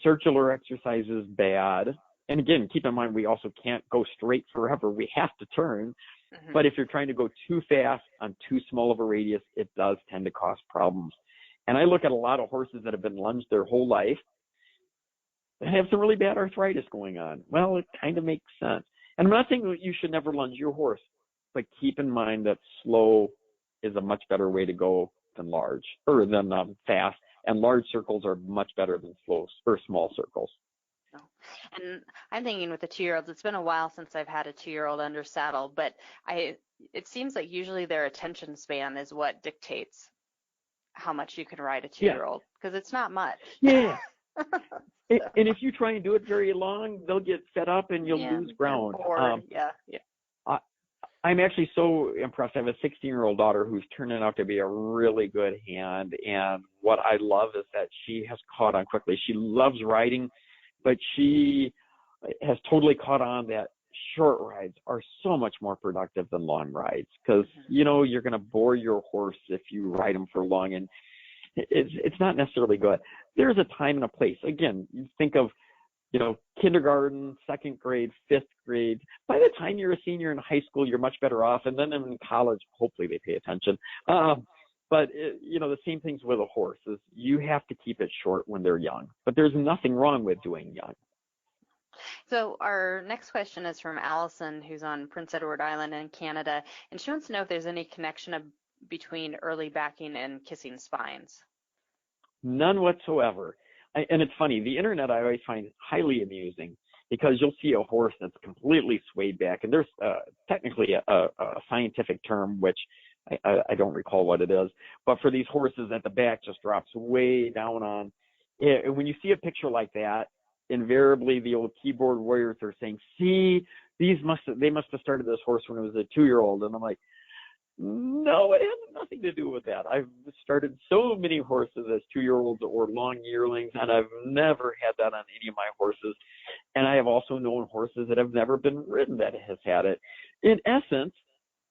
Circular exercise is bad. And again, keep in mind, we also can't go straight forever. We have to turn. Mm-hmm. But if you're trying to go too fast on too small of a radius, it does tend to cause problems. And I look at a lot of horses that have been lunged their whole life that have some really bad arthritis going on. Well, it kind of makes sense. And I'm not saying that you should never lunge your horse, but keep in mind that slow is a much better way to go than large, or than fast. And large circles are much better than slow or small circles. And I'm thinking with the 2-year-olds, it's been a while since I've had a 2-year-old under saddle, but it seems like usually their attention span is what dictates how much you can ride a 2-year-old, because it's not much. Yeah. And if you try and do it very long, they'll get fed up and you'll lose ground. Yeah. I I'm actually so impressed. I have a 16-year-old daughter who's turning out to be a really good hand. And what I love is that she has caught on quickly. She loves riding, but she has totally caught on that short rides are so much more productive than long rides because, you're going to bore your horse if you ride him for long, and it's not necessarily good. There's a time and a place. Again, you think of, kindergarten, second grade, fifth grade. By the time you're a senior in high school, you're much better off. And then in college, hopefully they pay attention. But the same things with a horse is you have to keep it short when they're young, but there's nothing wrong with doing young. So our next question is from Allison, who's on Prince Edward Island in Canada, and she wants to know if there's any connection between early backing and kissing spines. None whatsoever. And it's funny, the internet I always find highly amusing because you'll see a horse that's completely swayed back, and there's technically a scientific term, which I don't recall what it is, but for these horses that the back just drops way down on. And when you see a picture like that, invariably the old keyboard warriors are saying, see, they must have started this horse when it was a 2-year-old. And I'm like, no, it has nothing to do with that. I've started so many horses as 2-year-olds or long yearlings, and I've never had that on any of my horses. And I have also known horses that have never been ridden that has had it. In essence,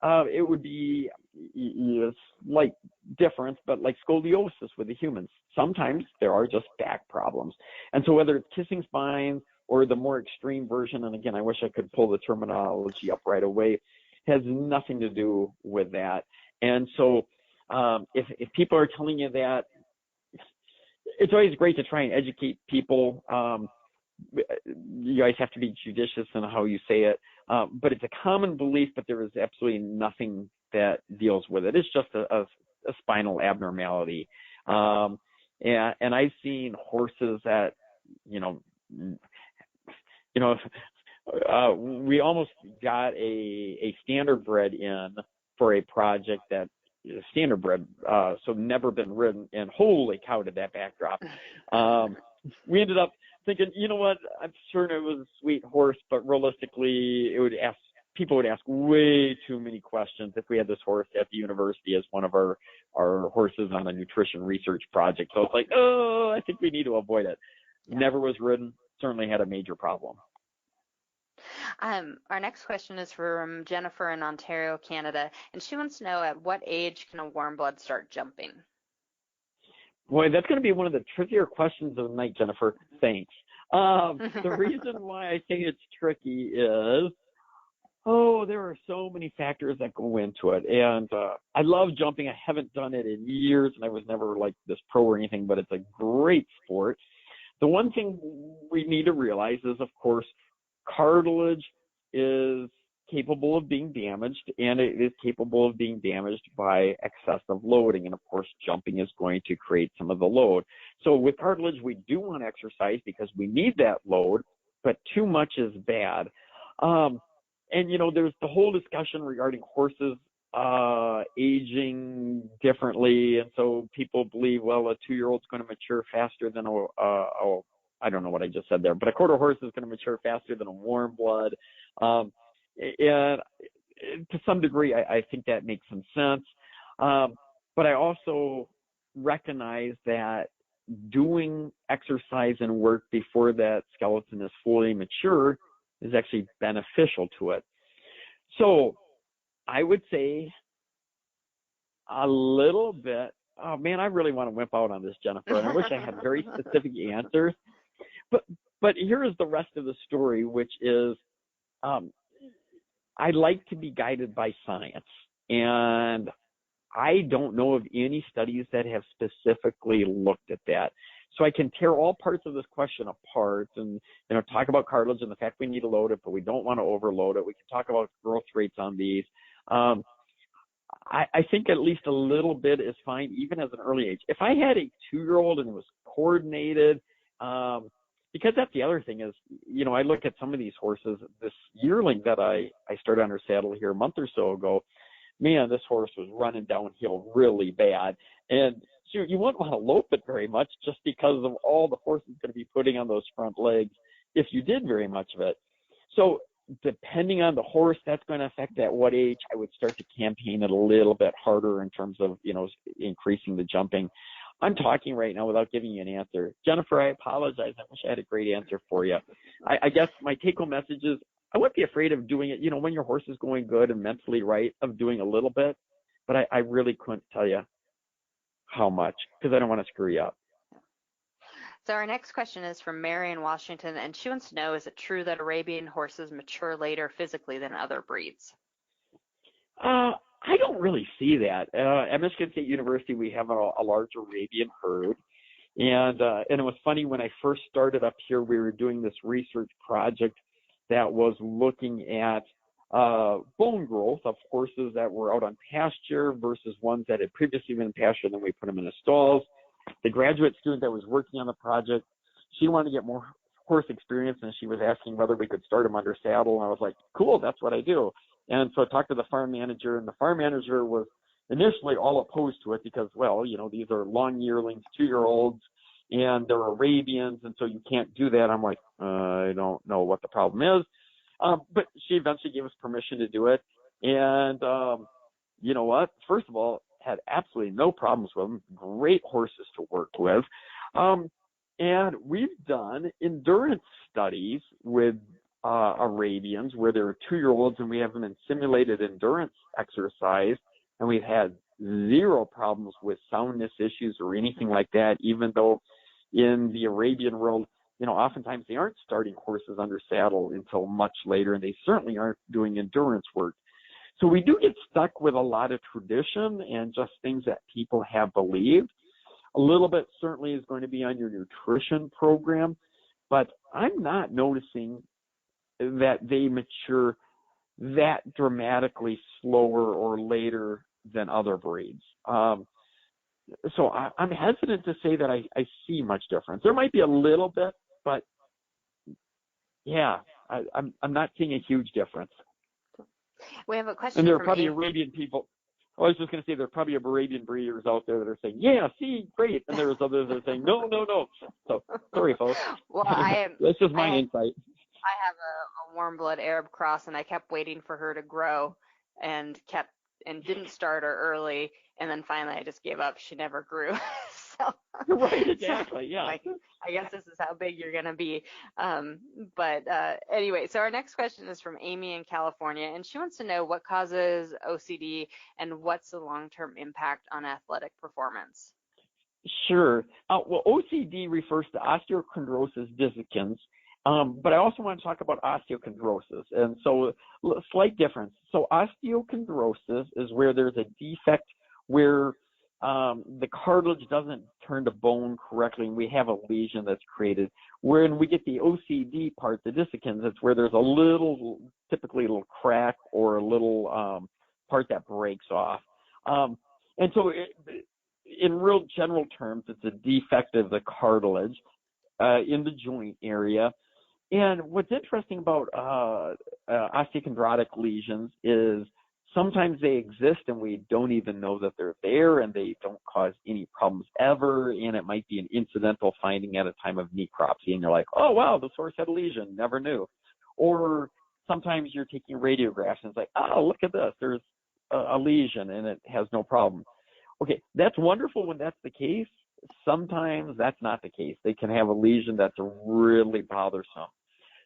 it would be a slight difference, but like scoliosis with the humans. Sometimes there are just back problems. And so whether it's kissing spines or the more extreme version, and again, I wish I could pull the terminology up right away, has nothing to do with that. And so if people are telling you that, it's always great to try and educate people. You guys have to be judicious in how you say it. But it's a common belief, but there is absolutely nothing that deals with it. It's just a spinal abnormality. And I've seen horses that, we almost got a standardbred in for a project that is standardbred, so never been ridden, and holy cow did that backdrop. We ended up thinking, you know what, I'm certain it was a sweet horse, but realistically people would ask way too many questions if we had this horse at the university as one of our horses on a nutrition research project. So it's like, I think we need to avoid it. Yeah. Never was ridden, certainly had a major problem. Our next question is from Jennifer in Ontario, Canada, and she wants to know, at what age can a warm blood start jumping? Boy, that's going to be one of the trickier questions of the night, Jennifer. Thanks. The reason why I say it's tricky is, there are so many factors that go into it. And I love jumping. I haven't done it in years, and I was never like this pro or anything, but it's a great sport. The one thing we need to realize is, of course, cartilage is capable of being damaged, and it is capable of being damaged by excessive loading. And of course, jumping is going to create some of the load. So with cartilage, we do want to exercise because we need that load, but too much is bad. And there's the whole discussion regarding horses aging differently. And so people believe, well, a 2-year-old's going to mature faster than I don't know what I just said there, but a quarter horse is going to mature faster than a warm blood. And to some degree, I think that makes some sense. But I also recognize that doing exercise and work before that skeleton is fully mature is actually beneficial to it. So I would say a little bit. Oh man, I really want to wimp out on this, Jennifer, and I wish I had very specific answers. But here is the rest of the story, which is I like to be guided by science, and I don't know of any studies that have specifically looked at that. So I can tear all parts of this question apart and talk about cartilage and the fact we need to load it, but we don't want to overload it. We can talk about growth rates on these. I think at least a little bit is fine, even as an early age. If I had a 2-year-old and it was coordinated, because that's the other thing is, I look at some of these horses. This yearling that I started on her saddle here a month or so ago, man, this horse was running downhill really bad. And so you wouldn't want to lope it very much just because of all the force it's going to be putting on those front legs if you did very much of it. So depending on the horse, that's going to affect at what age I would start to campaign it a little bit harder in terms of, increasing the jumping. I'm talking right now without giving you an answer. Jennifer, I apologize. I wish I had a great answer for you. I guess my take-home message is I wouldn't be afraid of doing it, when your horse is going good and mentally right, of doing a little bit. But I really couldn't tell you how much because I don't want to screw you up. So our next question is from Mary in Washington, and she wants to know, is it true that Arabian horses mature later physically than other breeds? I don't really see that. At Michigan State University, we have a large Arabian herd. And it was funny, when I first started up here, we were doing this research project that was looking at bone growth of horses that were out on pasture versus ones that had previously been in pasture, and then we put them in the stalls. The graduate student that was working on the project, she wanted to get more horse experience, and she was asking whether we could start them under saddle. And I was like, cool, that's what I do. And so I talked to the farm manager, and the farm manager was initially all opposed to it because, well, these are long yearlings, 2-year-olds, and they're Arabians, and so you can't do that. I'm like, I don't know what the problem is. But she eventually gave us permission to do it. And you know what? First of all, had absolutely no problems with them. Great horses to work with. And we've done endurance studies with Arabians where they're 2-year-olds, and we have them in simulated endurance exercise, and we've had zero problems with soundness issues or anything like that, even though in the Arabian world, oftentimes they aren't starting horses under saddle until much later, and they certainly aren't doing endurance work. So we do get stuck with a lot of tradition and just things that people have believed. A little bit certainly is going to be on your nutrition program, but I'm not noticing that they mature that dramatically slower or later than other breeds. So I'm hesitant to say that I see much difference. There might be a little bit, but yeah, I'm not seeing a huge difference. We have a question. And there are from probably Arabian people. I was just going to say there are probably Arabian breeders out there that are saying, yeah, see, great. And there's others that are saying, no. So sorry, folks. Well, that's just my insight. I have a warm blood Arab cross, and I kept waiting for her to grow and didn't start her early. And then finally I just gave up. She never grew. So right, exactly. Yeah. I guess this is how big you're going to be. But anyway, so our next question is from Amy in California, and she wants to know what causes OCD and what's the long-term impact on athletic performance. Sure. Well, OCD refers to osteochondrosis dissecans, but I also want to talk about osteochondrosis. And so slight difference. So osteochondrosis is where there's a defect where the cartilage doesn't turn to bone correctly, and we have a lesion that's created. When we get the OCD part, the dissecans, it's where there's typically a little crack or a little part that breaks off. And so in real general terms, it's a defect of the cartilage in the joint area. And what's interesting about osteochondrotic lesions is sometimes they exist and we don't even know that they're there, and they don't cause any problems ever, and it might be an incidental finding at a time of necropsy, and you're like, oh, wow, this horse had a lesion, never knew. Or sometimes you're taking radiographs and it's like, oh, look at this, there's a lesion and it has no problem. Okay, that's wonderful when that's the case. Sometimes that's not the case. They can have a lesion that's really bothersome.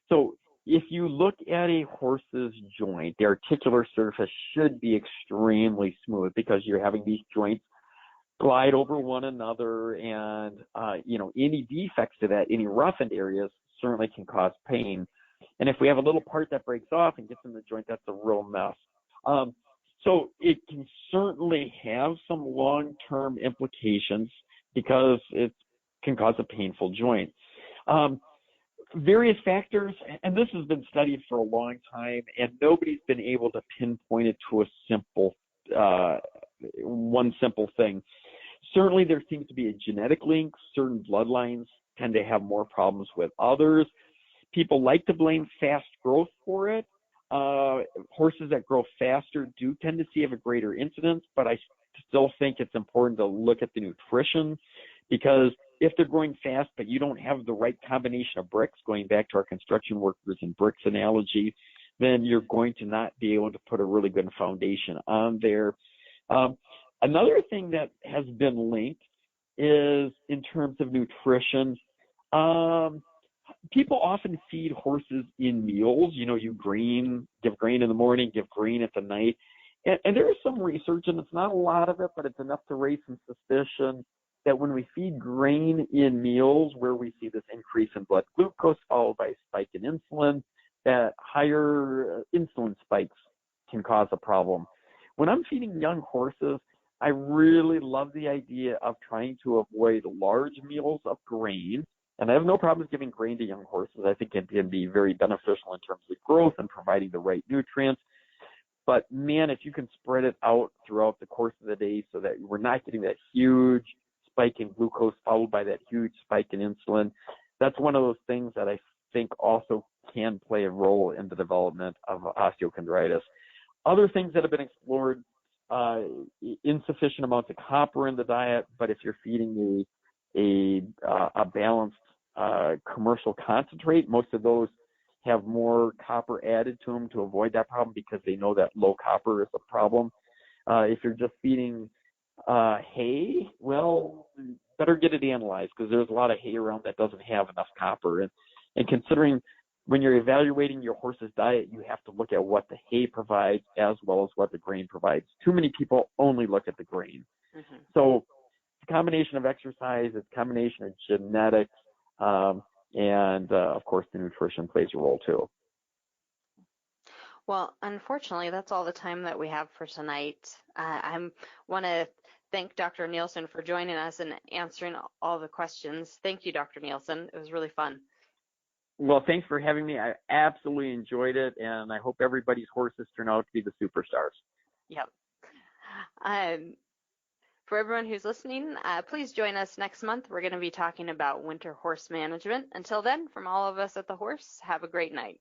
So if you look at a horse's joint, the articular surface should be extremely smooth because you're having these joints glide over one another, and any defects to that, any roughened areas certainly can cause pain. And if we have a little part that breaks off and gets in the joint, that's a real mess. So it can certainly have some long-term implications because it can cause a painful joint. Various factors, and this has been studied for a long time, and nobody's been able to pinpoint it to one simple thing. Certainly there seems to be a genetic link. Certain bloodlines tend to have more problems with others. People like to blame fast growth for it. Horses that grow faster do tend to see a greater incidence, but I still think it's important to look at the nutrition, because if they're growing fast but you don't have the right combination of bricks, going back to our construction workers and bricks analogy, then you're going to not be able to put a really good foundation on there. Another thing that has been linked is in terms of nutrition. People often feed horses in meals. You give grain in the morning, give grain at the night. And there is some research, and it's not a lot of it, but it's enough to raise some suspicion that when we feed grain in meals, where we see this increase in blood glucose followed by a spike in insulin, that higher insulin spikes can cause a problem. When I'm feeding young horses, I really love the idea of trying to avoid large meals of grain. And I have no problems giving grain to young horses. I think it can be very beneficial in terms of growth and providing the right nutrients. But man, if you can spread it out throughout the course of the day so that we're not getting that huge spike in glucose followed by that huge spike in insulin, that's one of those things that I think also can play a role in the development of osteochondritis. Other things that have been explored, insufficient amounts of copper in the diet, but if you're feeding a balanced commercial concentrate, most of those have more copper added to them to avoid that problem because they know that low copper is a problem. If you're just feeding hay, well, better get it analyzed because there's a lot of hay around that doesn't have enough copper. And considering when you're evaluating your horse's diet, you have to look at what the hay provides as well as what the grain provides. Too many people only look at the grain. Mm-hmm. So it's a combination of exercise, it's a combination of genetics, and of course the nutrition plays a role too. Well, unfortunately, that's all the time that we have for tonight. I want to thank Dr. Nielsen for joining us and answering all the questions. Thank you, Dr. Nielsen. It was really fun. Well, thanks for having me. I absolutely enjoyed it, and I hope everybody's horses turn out to be the superstars. Yep. For everyone who's listening, please join us next month. We're going to be talking about winter horse management. Until then, from all of us at The Horse, have a great night.